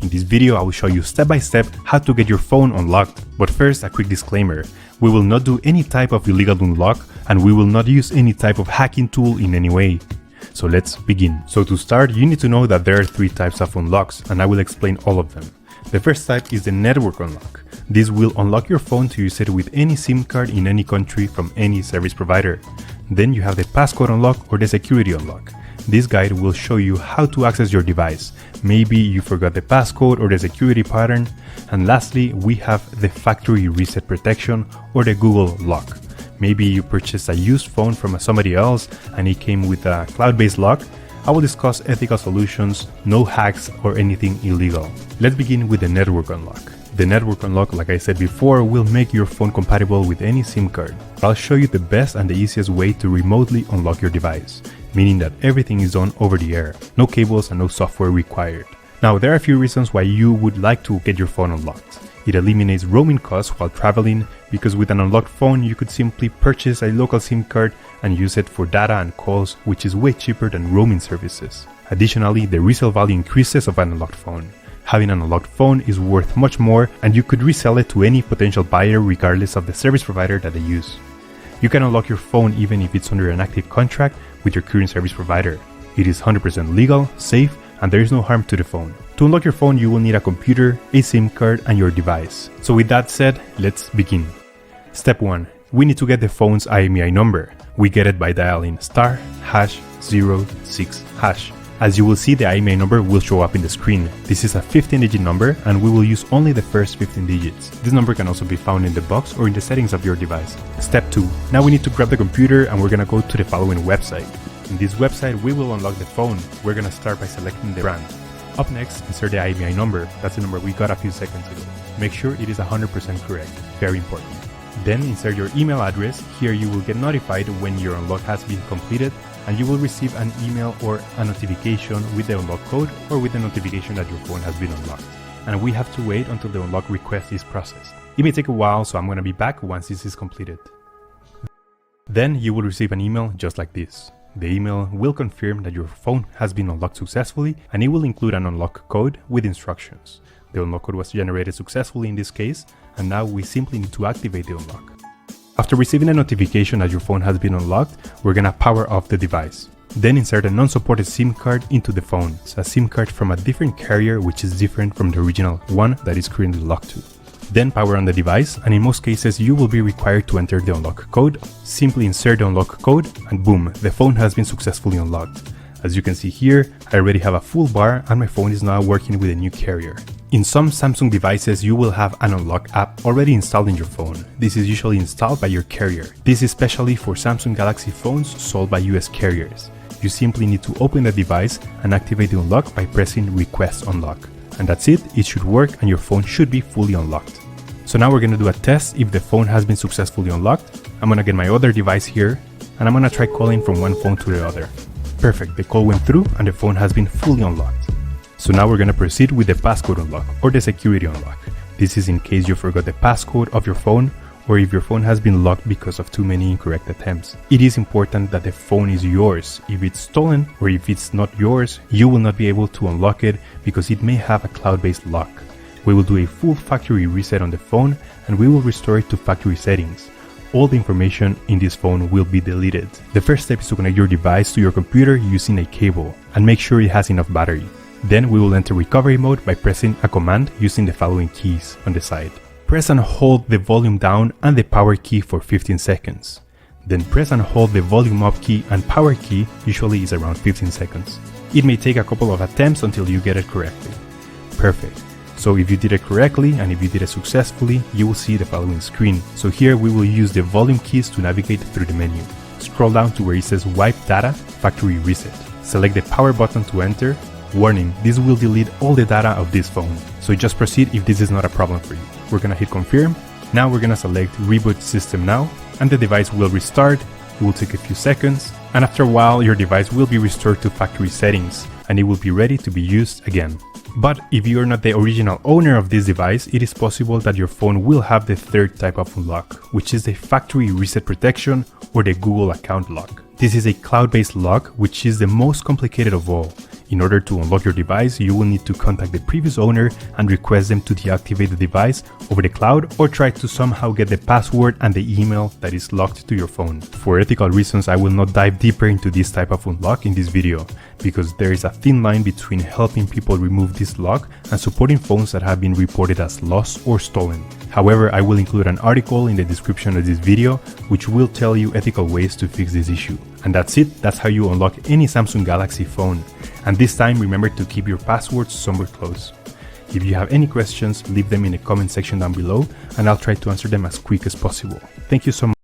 In this video, I will show you step by step how to get your phone unlocked. But first, a quick disclaimer. We will not do any type of illegal unlock, and we will not use any type of hacking tool in any way. So let's begin. So to start, you need to know that there are 3 types of unlocks, and I will explain all of them. The first type is the network unlock. This will unlock your phone to use it with any SIM card in any country from any service provider. Then you have the passcode unlock or the security unlock. This guide will show you how to access your device. Maybe you forgot the passcode or the security pattern. And lastly, we have the factory reset protection or the Google lock. Maybe you purchased a used phone from somebody else and it came with a cloud-based lock. I will discuss ethical solutions, no hacks or anything illegal. Let's begin with the network unlock. The network unlock, like I said before, will make your phone compatible with any SIM card. I'll show you the best and the easiest way to remotely unlock your device, meaning that everything is done over the air, no cables and no software required. Now, there are a few reasons why you would like to get your phone unlocked. It eliminates roaming costs while traveling, because with an unlocked phone you could simply purchase a local SIM card and use it for data and calls, which is way cheaper than roaming services. Additionally, the resale value increases of an unlocked phone. Having an unlocked phone is worth much more, and you could resell it to any potential buyer regardless of the service provider that they use. You can unlock your phone even if it's under an active contract with your current service provider. It is 100% legal, safe, and there is no harm to the phone. To unlock your phone, you will need a computer, a SIM card, and your device. So with that said, let's begin. Step 1. We need to get the phone's IMEI number. We get it by dialing *#06#. As you will see, the IMEI number will show up in the screen. This is a 15-digit number, and we will use only the first 15 digits. This number can also be found in the box or in the settings of your device. Step 2. Now we need to grab the computer and we're gonna go to the following website. In this website, we will unlock the phone. We're gonna start by selecting the brand. Up next, insert the IMEI number. That's the number we got a few seconds ago. Make sure it is 100% correct. Very important. Then insert your email address. Here you will get notified when your unlock has been completed, and you will receive an email or a notification with the unlock code or with the notification that your phone has been unlocked. And we have to wait until the unlock request is processed. It may take a while, so I'm gonna be back once this is completed. Then you will receive an email just like this. The email will confirm that your phone has been unlocked successfully, and it will include an unlock code with instructions. The unlock code was generated successfully in this case, and now we simply need to activate the unlock. After receiving a notification that your phone has been unlocked, we're gonna power off the device. Then insert a non-supported SIM card into the phone. It's a SIM card from a different carrier which is different from the original one that is currently locked to. Then power on the device, and in most cases you will be required to enter the unlock code. Simply insert the unlock code and boom, the phone has been successfully unlocked. As you can see here, I already have a full bar and my phone is now working with a new carrier. In some Samsung devices, you will have an unlock app already installed in your phone. This is usually installed by your carrier. This is especially for Samsung Galaxy phones sold by US carriers. You simply need to open the device and activate the unlock by pressing Request Unlock. And that's it, it should work and your phone should be fully unlocked. So now we're gonna do a test if the phone has been successfully unlocked. I'm gonna get my other device here and I'm gonna try calling from one phone to the other. Perfect, the call went through and the phone has been fully unlocked. So now we're gonna proceed with the passcode unlock or the security unlock. This is in case you forgot the passcode of your phone or if your phone has been locked because of too many incorrect attempts. It is important that the phone is yours. If it's stolen or if it's not yours, you will not be able to unlock it because it may have a cloud-based lock. We will do a full factory reset on the phone and we will restore it to factory settings. All the information in this phone will be deleted. The first step is to connect your device to your computer using a cable and make sure it has enough battery. Then we will enter recovery mode by pressing a command using the following keys on the side. Press and hold the volume down and the power key for 15 seconds. Then press and hold the volume up key and power key, usually is around 15 seconds. It may take a couple of attempts until you get it correctly. Perfect. So if you did it correctly and if you did it successfully, you will see the following screen. So here we will use the volume keys to navigate through the menu. Scroll down to where it says Wipe Data, Factory Reset. Select the power button to enter. Warning, this will delete all the data of this phone. So just proceed if this is not a problem for you. We're gonna hit confirm. Now we're gonna select Reboot System Now, and the device will restart. It will take a few seconds, and after a while your device will be restored to factory settings, and it will be ready to be used again. But if you are not the original owner of this device, it is possible that your phone will have the third type of unlock, which is the factory reset protection or the Google account lock. This is a cloud-based lock, which is the most complicated of all. In order to unlock your device, you will need to contact the previous owner and request them to deactivate the device over the cloud, or try to somehow get the password and the email that is locked to your phone. For ethical reasons, I will not dive deeper into this type of unlock in this video, because there is a thin line between helping people remove this lock and supporting phones that have been reported as lost or stolen. However, I will include an article in the description of this video which will tell you ethical ways to fix this issue. And that's it, that's how you unlock any Samsung Galaxy phone. And this time, remember to keep your passwords somewhere close. If you have any questions, leave them in the comment section down below and I'll try to answer them as quick as possible. Thank you so much.